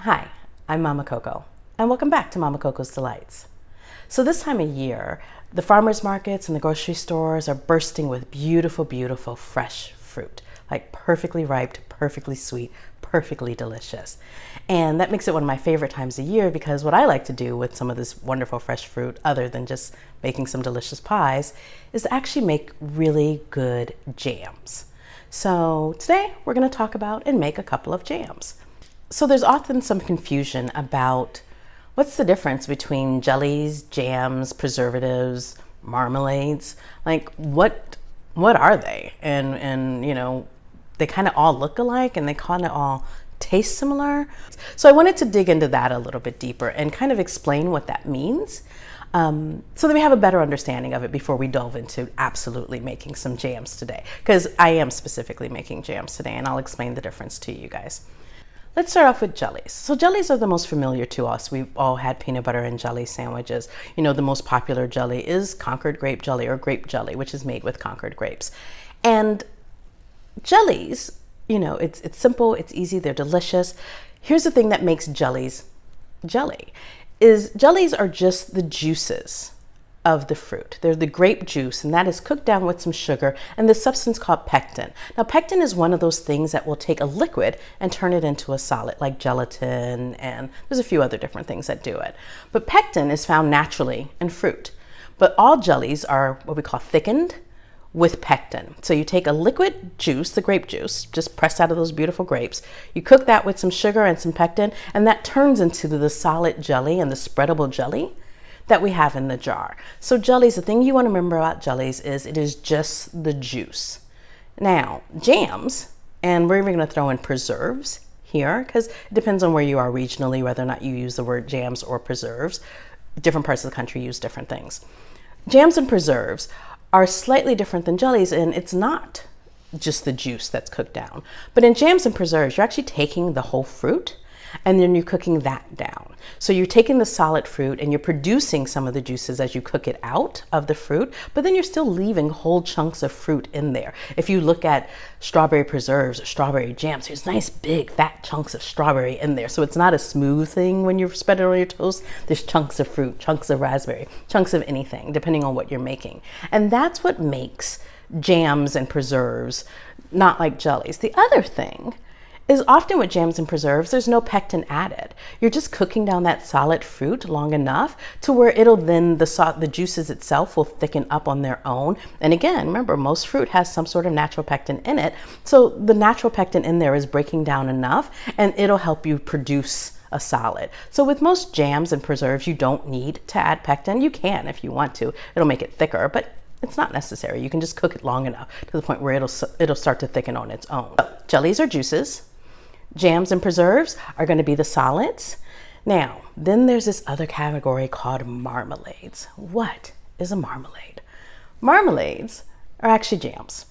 Hi, I'm Mama Coco, and welcome back to Mama Coco's Delights. So this time of year, the farmers markets and the grocery stores are bursting with beautiful, beautiful fresh fruit, like perfectly ripe, perfectly sweet, perfectly delicious. And that makes it one of my favorite times of year because what I like to do with some of this wonderful fresh fruit, other than just making some delicious pies, is to actually make really good jams. So today we're going to talk about and make a couple of jams. So there's often some confusion about what's the difference between jellies, jams, preservatives, marmalades. Like what are they? And you know, they kind of all look alike and they kind of all taste similar. So I wanted to dig into that a little bit deeper and kind of explain what that means, so that we have a better understanding of it before we delve into absolutely making some jams today. Because I am specifically making jams today, and I'll explain the difference to you guys. Let's start off with jellies. So jellies are the most familiar to us. We've all had peanut butter and jelly sandwiches. You know, the most popular jelly is Concord grape jelly or grape jelly, which is made with Concord grapes. And jellies, you know, it's simple, it's easy, they're delicious. Here's the thing that makes jellies jelly, is jellies are just the juices of the fruit. They're the grape juice, and that is cooked down with some sugar and this substance called pectin. Now, pectin is one of those things that will take a liquid and turn it into a solid, like gelatin, and there's a few other different things that do it. But pectin is found naturally in fruit. But all jellies are what we call thickened with pectin. So you take a liquid juice, the grape juice, just pressed out of those beautiful grapes, you cook that with some sugar and some pectin, and that turns into the solid jelly and the spreadable jelly that we have in the jar. So jellies, the thing you want to remember about jellies is it is just the juice. Now, jams, and we're even going to throw in preserves here because it depends on where you are regionally, whether or not you use the word jams or preserves. Different parts of the country use different things. Jams and preserves are slightly different than jellies, and it's not just the juice that's cooked down. But in jams and preserves, you're actually taking the whole fruit and then you're cooking that down. So you're taking the solid fruit and you're producing some of the juices as you cook it out of the fruit, but then you're still leaving whole chunks of fruit in there. If you look at strawberry preserves or strawberry jams, there's nice big fat chunks of strawberry in there. So it's not a smooth thing when you spread it on your toast. There's chunks of fruit, chunks of raspberry, chunks of anything, depending on what you're making. And that's what makes jams and preserves not like jellies. The other thing is often with jams and preserves, there's no pectin added. You're just cooking down that solid fruit long enough to where it'll then, the juices itself will thicken up on their own. And again, remember, most fruit has some sort of natural pectin in it. So the natural pectin in there is breaking down enough and it'll help you produce a solid. So with most jams and preserves, you don't need to add pectin. You can if you want to. It'll make it thicker, but it's not necessary. You can just cook it long enough to the point where it'll start to thicken on its own. So, jellies are juices. Jams and preserves are going to be the solids. Now, then there's this other category called marmalades. What is a marmalade? Marmalades are actually jams.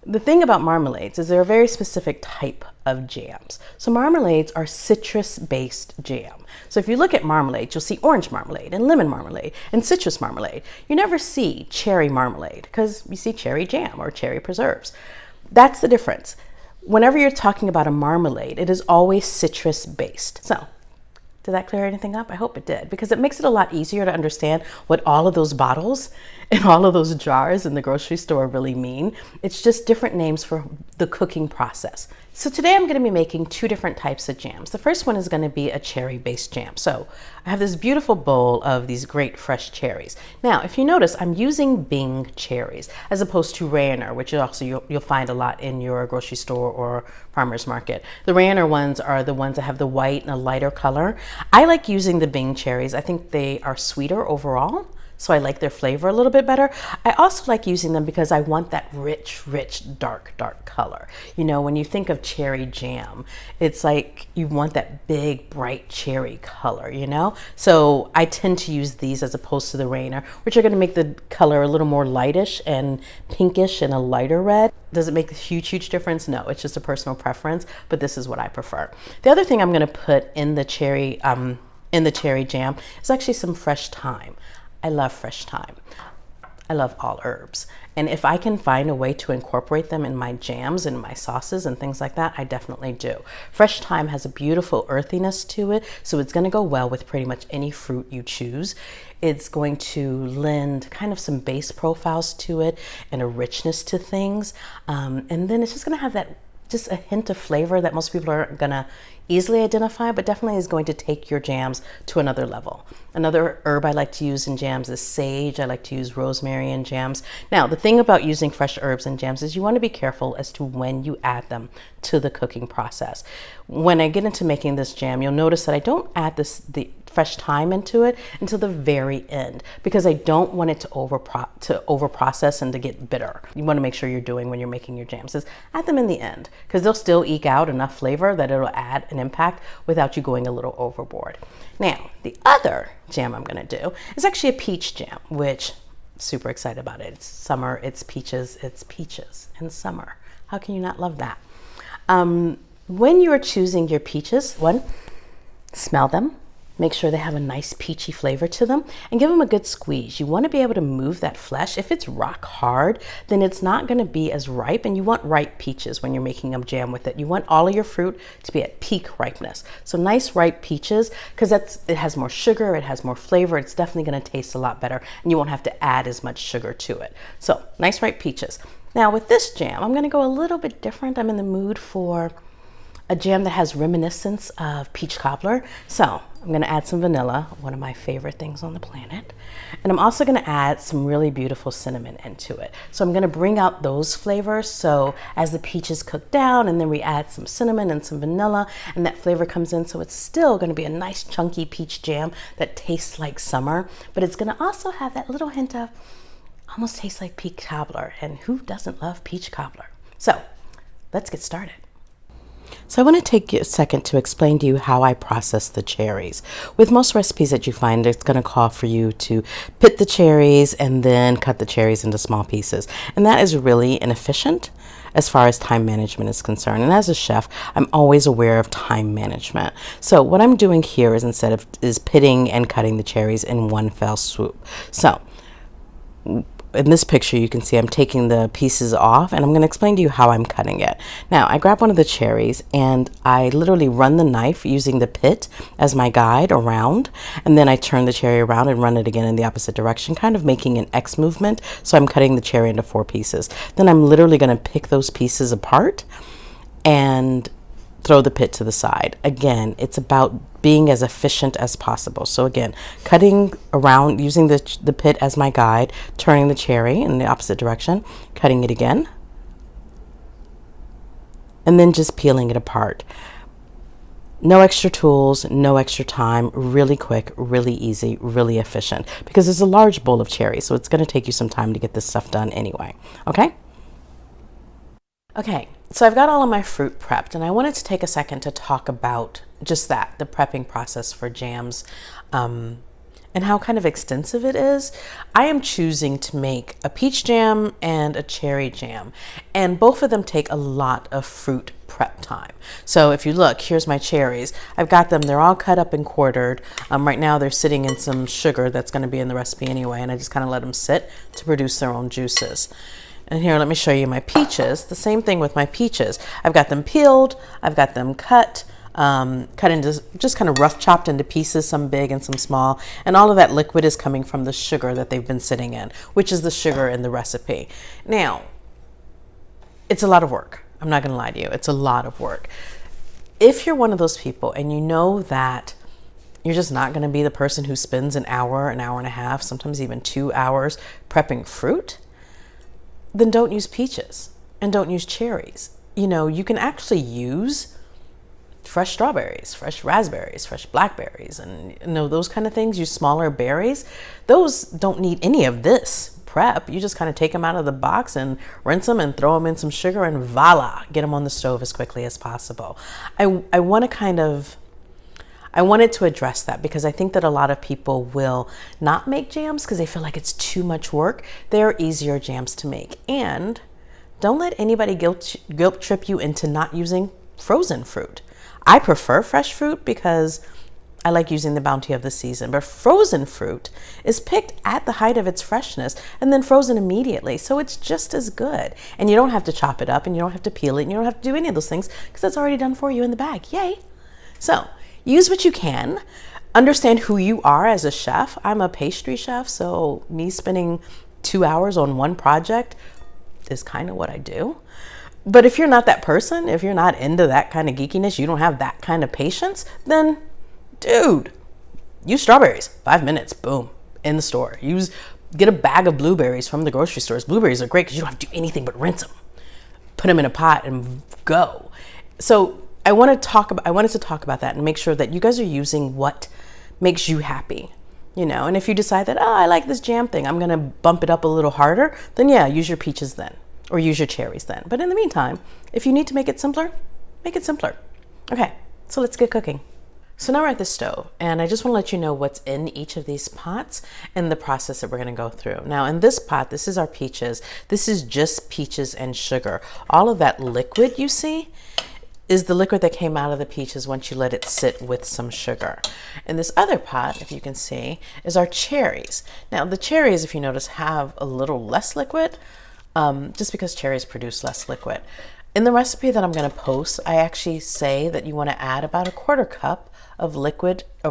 The thing about marmalades is they're a very specific type of jams. So marmalades are citrus-based jam. So if you look at marmalade, you'll see orange marmalade and lemon marmalade and citrus marmalade. You never see cherry marmalade because you see cherry jam or cherry preserves. That's the difference. Whenever you're talking about a marmalade, it is always citrus-based. So, did that clear anything up? I hope it did, because it makes it a lot easier to understand what all of those bottles and all of those jars in the grocery store really mean. It's just different names for the cooking process. So today I'm going to be making two different types of jams. The first one is going to be a cherry-based jam. So I have this beautiful bowl of these great fresh cherries. Now, if you notice, I'm using Bing cherries as opposed to Rainer, which also you'll find a lot in your grocery store or farmer's market. The Rainer ones are the ones that have the white and a lighter color. I like using the Bing cherries. I think they are sweeter overall, so I like their flavor a little bit better. I also like using them because I want that rich, dark color. You know, when you think of cherry jam, it's like you want that big, bright cherry color, you know? So I tend to use these as opposed to the Rainer, which are gonna make the color a little more lightish and pinkish and a lighter red. Does it make a huge difference? No, it's just a personal preference, but this is what I prefer. The other thing I'm gonna put in the cherry jam is actually some fresh thyme. I love fresh thyme. I love all herbs. And if I can find a way to incorporate them in my jams and my sauces and things like that, I definitely do. Fresh thyme has a beautiful earthiness to it, so it's going to go well with pretty much any fruit you choose. It's going to lend kind of some base profiles to it and a richness to things. And then it's just going to have that just a hint of flavor that most people aren't gonna easily identify, but definitely is going to take your jams to another level. Another herb I like to use in jams is sage. I like to use rosemary in jams. Now, the thing about using fresh herbs in jams is you want to be careful as to when you add them to the cooking process. When I get into making this jam, you'll notice that I don't add the fresh thyme into it until the very end, because I don't want it to over process and to get bitter. You want to make sure you're doing when you're making your jams is add them in the end, because they'll still eke out enough flavor that it'll add an impact without you going a little overboard. Now, the other jam I'm going to do is actually a peach jam, which I'm super excited about it. It's summer, it's peaches in summer. How can you not love that? When you are choosing your peaches, one, smell them. Make sure they have a nice peachy flavor to them and give them a good squeeze. You want to be able to move that flesh. If it's rock hard, then it's not going to be as ripe, and you want ripe peaches when you're making a jam with it. You want all of your fruit to be at peak ripeness. So nice ripe peaches, because it has more sugar, it has more flavor, it's definitely going to taste a lot better, and you won't have to add as much sugar to it. So nice ripe peaches. Now with this jam, I'm going to go a little bit different. I'm in the mood for a jam that has reminiscence of peach cobbler. So I'm going to add some vanilla, one of my favorite things on the planet. And I'm also going to add some really beautiful cinnamon into it. So I'm going to bring out those flavors. So as the peaches cook down, and then we add some cinnamon and some vanilla, and that flavor comes in. So it's still going to be a nice chunky peach jam that tastes like summer, but it's going to also have that little hint of almost tastes like peach cobbler. And who doesn't love peach cobbler? So let's get started. So I want to take a second to explain to you how I process the cherries. With most recipes that you find, it's going to call for you to pit the cherries and then cut the cherries into small pieces. And that is really inefficient as far as time management is concerned. And as a chef, I'm always aware of time management. So what I'm doing here is pitting and cutting the cherries in one fell swoop. So in this picture, you can see I'm taking the pieces off, and I'm going to explain to you how I'm cutting it. Now, I grab one of the cherries and I literally run the knife using the pit as my guide around, and then I turn the cherry around and run it again in the opposite direction, kind of making an X movement. So I'm cutting the cherry into 4 pieces. Then I'm literally going to pick those pieces apart and throw the pit to the side. Again, it's about being as efficient as possible. So again, cutting around using the pit as my guide, turning the cherry in the opposite direction, cutting it again, and then just peeling it apart. No extra tools, no extra time, really quick, really easy, really efficient, because it's a large bowl of cherries, so it's going to take you some time to get this stuff done anyway. Okay, so I've got all of my fruit prepped, and I wanted to take a second to talk about just that, the prepping process for jams, and how kind of extensive it is. I am choosing to make a peach jam and a cherry jam, and both of them take a lot of fruit prep time. So if you look, here's my cherries. I've got them, they're all cut up and quartered. Right now they're sitting in some sugar that's going to be in the recipe anyway, and I just kind of let them sit to produce their own juices. And here, let me show you my peaches. The same thing with my peaches. I've got them peeled, I've got them cut into, just kind of rough chopped into pieces, some big and some small. And all of that liquid is coming from the sugar that they've been sitting in, which is the sugar in the recipe. Now, it's a lot of work. I'm not gonna lie to you, it's a lot of work. If you're one of those people and you know that you're just not gonna be the person who spends an hour and a half, sometimes even 2 hours prepping fruit, then don't use peaches and don't use cherries. You know, you can actually use fresh strawberries, fresh raspberries, fresh blackberries, and those kind of things. Use smaller berries. Those don't need any of this prep. You just kind of take them out of the box and rinse them and throw them in some sugar, and voila, get them on the stove as quickly as possible. I wanted to address that because I think that a lot of people will not make jams because they feel like it's too much work. There are easier jams to make. And don't let anybody guilt trip you into not using frozen fruit. I prefer fresh fruit because I like using the bounty of the season, but frozen fruit is picked at the height of its freshness and then frozen immediately. So it's just as good. And you don't have to chop it up and you don't have to peel it and you don't have to do any of those things because that's already done for you in the bag. Yay. So use what you can. Understand who you are as a chef. I'm a pastry chef, so me spending 2 hours on one project is kind of what I do. But if you're not that person, if you're not into that kind of geekiness, you don't have that kind of patience, then dude, use strawberries. 5 minutes, boom, in the store. Get a bag of blueberries from the grocery stores. Blueberries are great because you don't have to do anything but rinse them. Put them in a pot and go. So I wanted to talk about that and make sure that you guys are using what makes you happy. And if you decide that, I like this jam thing, I'm gonna bump it up a little harder, then yeah, use your peaches then, or use your cherries then. But in the meantime, if you need to make it simpler, make it simpler. Okay, so let's get cooking. So now we're at the stove, and I just want to let you know what's in each of these pots and the process that we're going to go through. Now in this pot, this is our peaches. This is just peaches and sugar. All of that liquid you see is the liquid that came out of the peaches once you let it sit with some sugar. And this other pot, if you can see, is our cherries. Now the cherries, if you notice, have a little less liquid, just because cherries produce less liquid. In the recipe that I'm going to post, I actually say that you want to add about 1/4 cup of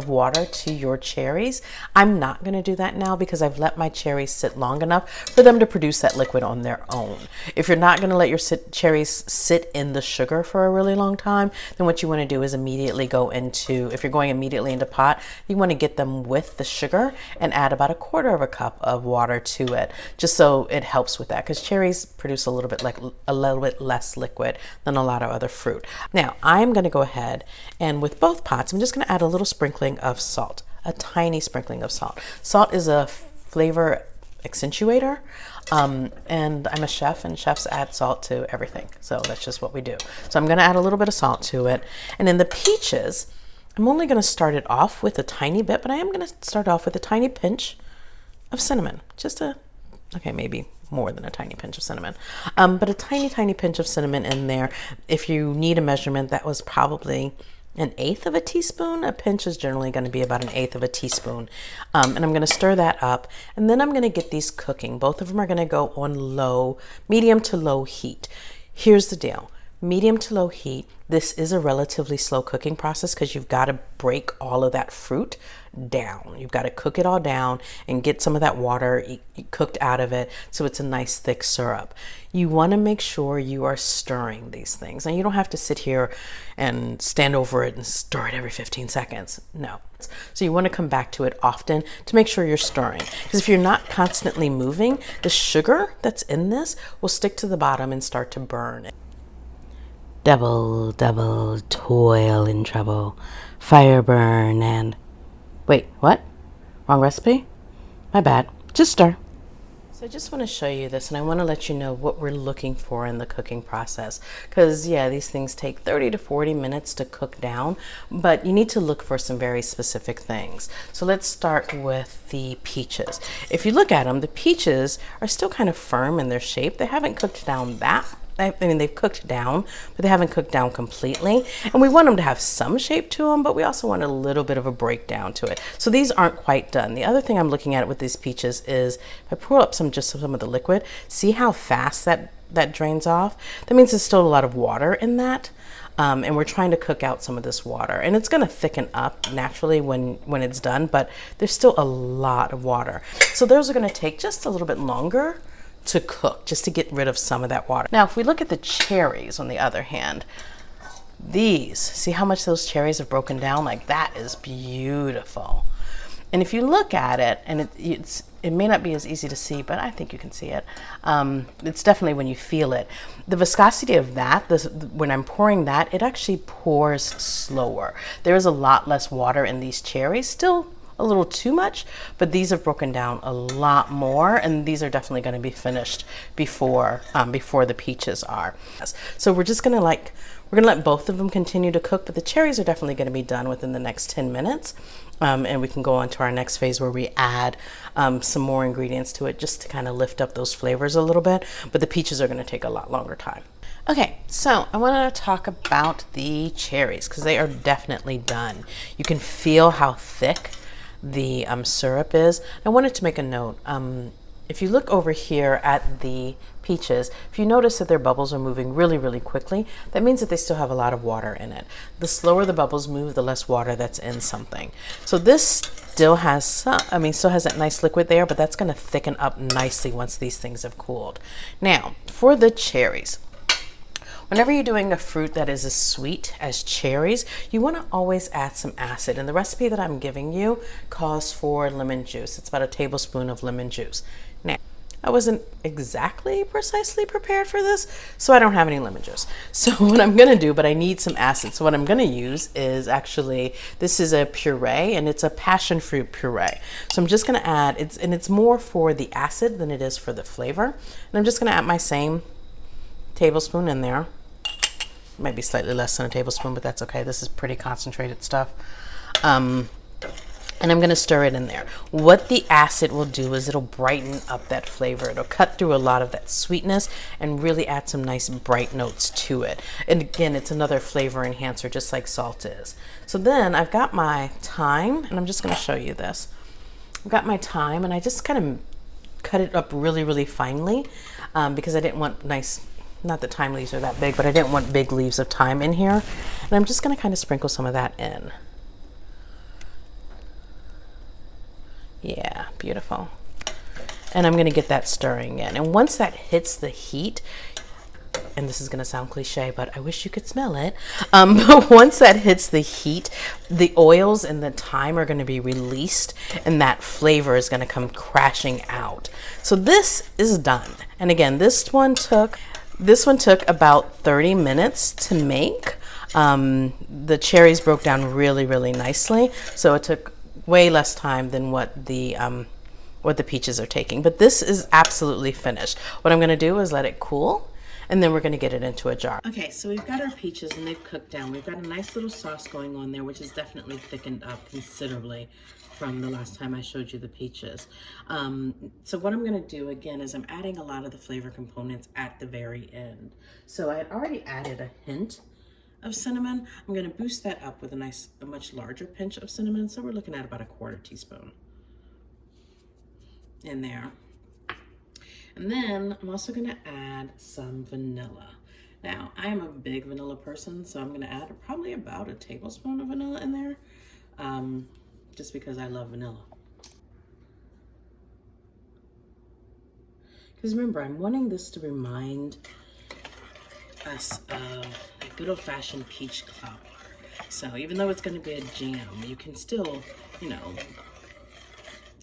water to your cherries. I'm not going to do that now because I've let my cherries sit long enough for them to produce that liquid on their own. If you're not going to let your cherries sit in the sugar for a really long time, then what you want to do is immediately if you're going immediately into pot, you want to get them with the sugar and add about 1/4 cup of water to it, just so it helps with that, because cherries produce a little bit less liquid than a lot of other fruit. Now I'm going to go ahead and with both pots, I'm just going to add a little sprinkling of salt, a tiny sprinkling of salt. Salt is a flavor accentuator, and I'm a chef, and chefs add salt to everything. So that's just what we do. So I'm going to add a little bit of salt to it. And in the peaches, I'm only going to start it off with a tiny bit, but I am going to start off with a tiny pinch of cinnamon. Okay, maybe more than a tiny pinch of cinnamon, but a tiny pinch of cinnamon in there. If you need a measurement, that was probably 1/8 of a teaspoon. A pinch is generally going to be about 1/8 of a teaspoon. And I'm going to stir that up, and then I'm going to get these cooking. Both of them are going to go on medium to low heat. Here's the deal. Medium to low heat, this is a relatively slow cooking process because you've got to break all of that fruit down. You've got to cook it all down and get some of that water cooked out of it so it's a nice thick syrup. You want to make sure you are stirring these things. And you don't have to sit here and stand over it and stir it every 15 seconds. No. So you want to come back to it often to make sure you're stirring. Because if you're not constantly moving, the sugar that's in this will stick to the bottom and start to burn. Double toil and trouble, fire burn and... Wait, what? Wrong recipe? My bad. Just stir. So I just want to show you this, and I want to let you know what we're looking for in the cooking process. Because yeah, these things take 30 to 40 minutes to cook down, but you need to look for some very specific things. So let's start with the peaches. If you look at them, the peaches are still kind of firm in their shape. They haven't cooked down they've cooked down, but they haven't cooked down completely. And we want them to have some shape to them, but we also want a little bit of a breakdown to it. So these aren't quite done. The other thing I'm looking at with these peaches is if I pour up some of the liquid, see how fast that drains off? That means there's still a lot of water in that. And we're trying to cook out some of this water, and it's going to thicken up naturally when it's done, but there's still a lot of water. So those are going to take just a little bit longer to cook, just to get rid of some of that water. Now, if we look at the cherries, on the other hand, see how much those cherries have broken down? Like, that is beautiful. And if you look at it, and it may not be as easy to see, but I think you can see it. It's definitely when you feel it. The viscosity of that, when I'm pouring that, it actually pours slower. There is a lot less water in these cherries, still a little too much, but these have broken down a lot more, and these are definitely going to be finished before the peaches are. So we're We're gonna let both of them continue to cook, but the cherries are definitely gonna be done within the next 10 minutes. And we can go on to our next phase where we add some more ingredients to it just to kind of lift up those flavors a little bit, but the peaches are gonna take a lot longer time. Okay, so I want to talk about the cherries because they are definitely done. You can feel how thick the syrup is. I wanted to make a note. If you look over here at the peaches, if you notice that their bubbles are moving really, really quickly, that means that they still have a lot of water in it. The slower the bubbles move, the less water that's in something. So this still has some, still has that nice liquid there, but that's going to thicken up nicely once these things have cooled. Now, for the cherries. Whenever you're doing a fruit that is as sweet as cherries, you want to always add some acid. And the recipe that I'm giving you calls for lemon juice. It's about a tablespoon of lemon juice. Now, I wasn't exactly precisely prepared for this, so I don't have any lemon juice. So what I'm going to do, but I need some acid. So what I'm going to use is actually, this is a puree, and it's a passion fruit puree. So I'm just going to add, it's more for the acid than it is for the flavor. And I'm just going to add my same tablespoon in there. Maybe slightly less than a tablespoon, but that's okay. This is pretty concentrated stuff. And I'm going to stir it in there. What the acid will do is it'll brighten up that flavor. It'll cut through a lot of that sweetness and really add some nice bright notes to it. And again, it's another flavor enhancer, just like salt is. So then I've got my thyme, and I'm just going to show you this. I've got my thyme, and I just kind of cut it up really, really finely because I didn't want nice, not that thyme leaves are that big, but I didn't want big leaves of thyme in here. And I'm just going to kind of sprinkle some of that in. Yeah, beautiful. And I'm going to get that stirring in. And once that hits the heat, and this is going to sound cliche, but I wish you could smell it. But once that hits the heat, the oils and the thyme are going to be released, and that flavor is going to come crashing out. So this is done. And again, this one took about 30 minutes to make. The cherries broke down really, really nicely. So it took way less time than what the peaches are taking. But this is absolutely finished. What I'm going to do is let it cool, and then we're going to get it into a jar. Okay, so we've got our peaches, and they've cooked down. We've got a nice little sauce going on there, which is definitely thickened up considerably from the last time I showed you the peaches. So what I'm going to do again is I'm adding a lot of the flavor components at the very end. So I had already added a hint of cinnamon. I'm going to boost that up with a much larger pinch of cinnamon. So we're looking at about a 1/4 teaspoon in there. And then I'm also going to add some vanilla. Now, I'm a big vanilla person, so I'm going to add probably about a tablespoon of vanilla in there, just because I love vanilla. Because remember, I'm wanting this to remind us of a good old-fashioned peach cobbler. So even though it's going to be a jam, you can still,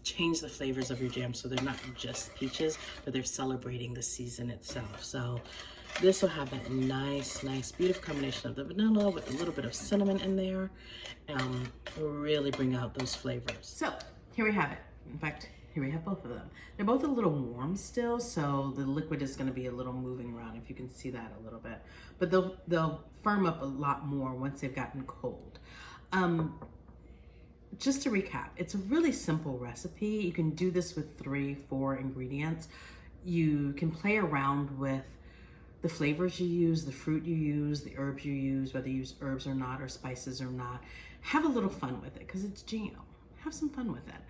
change the flavors of your jam so they're not just peaches, but they're celebrating the season itself. So this will have that nice, beautiful combination of the vanilla with a little bit of cinnamon in there. Really bring out those flavors. So here we have it. In fact, here we have both of them. They're both a little warm still, so the liquid is going to be a little moving around, if you can see that a little bit. But they'll firm up a lot more once they've gotten cold. Just to recap, it's a really simple recipe. You can do this with 3-4 ingredients. You can play around with the flavors you use, the fruit you use, the herbs you use, whether you use herbs or not, or spices or not. Have a little fun with it because it's jam. Have some fun with it.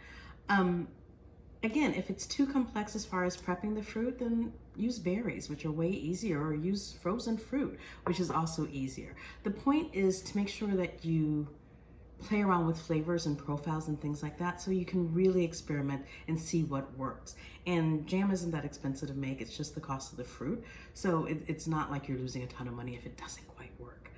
Again, if it's too complex as far as prepping the fruit, then use berries, which are way easier, or use frozen fruit, which is also easier. The point is to make sure that you play around with flavors and profiles and things like that so you can really experiment and see what works. And jam isn't that expensive to make, it's just the cost of the fruit. So it's not like you're losing a ton of money if it doesn't quite work.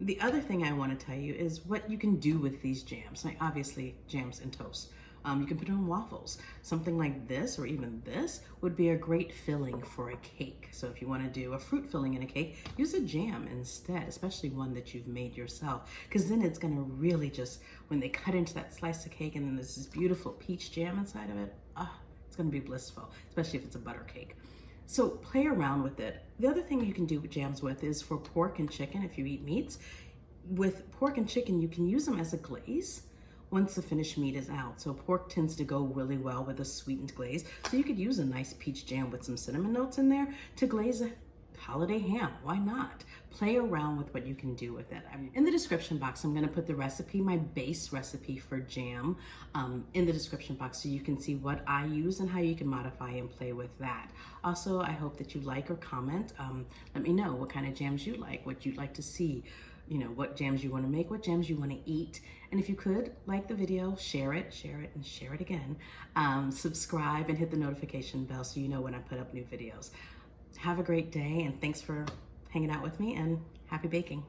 The other thing I want to tell you is what you can do with these jams. Like obviously jams and toast. You can put it on waffles. Something like this, or even this, would be a great filling for a cake. So if you want to do a fruit filling in a cake, use a jam instead, especially one that you've made yourself. Because then it's going to really just, when they cut into that slice of cake and then there's this beautiful peach jam inside of it, it's going to be blissful, especially if it's a butter cake. So play around with it. The other thing you can do with jams with is for pork and chicken, if you eat meats. With pork and chicken, you can use them as a glaze once the finished meat is out. So pork tends to go really well with a sweetened glaze. So you could use a nice peach jam with some cinnamon notes in there to glaze a holiday ham. Why not? Play around with what you can do with it. In the description box, I'm going to put the recipe, my base recipe for jam, in the description box so you can see what I use and how you can modify and play with that. Also, I hope that you like or comment. Let me know what kind of jams you like, what you'd like to see, you know, what jams you want to make, what jams you want to eat. And if you could, like the video, share it, and share it again. Subscribe and hit the notification bell so you know when I put up new videos. Have a great day, and thanks for hanging out with me, and happy baking.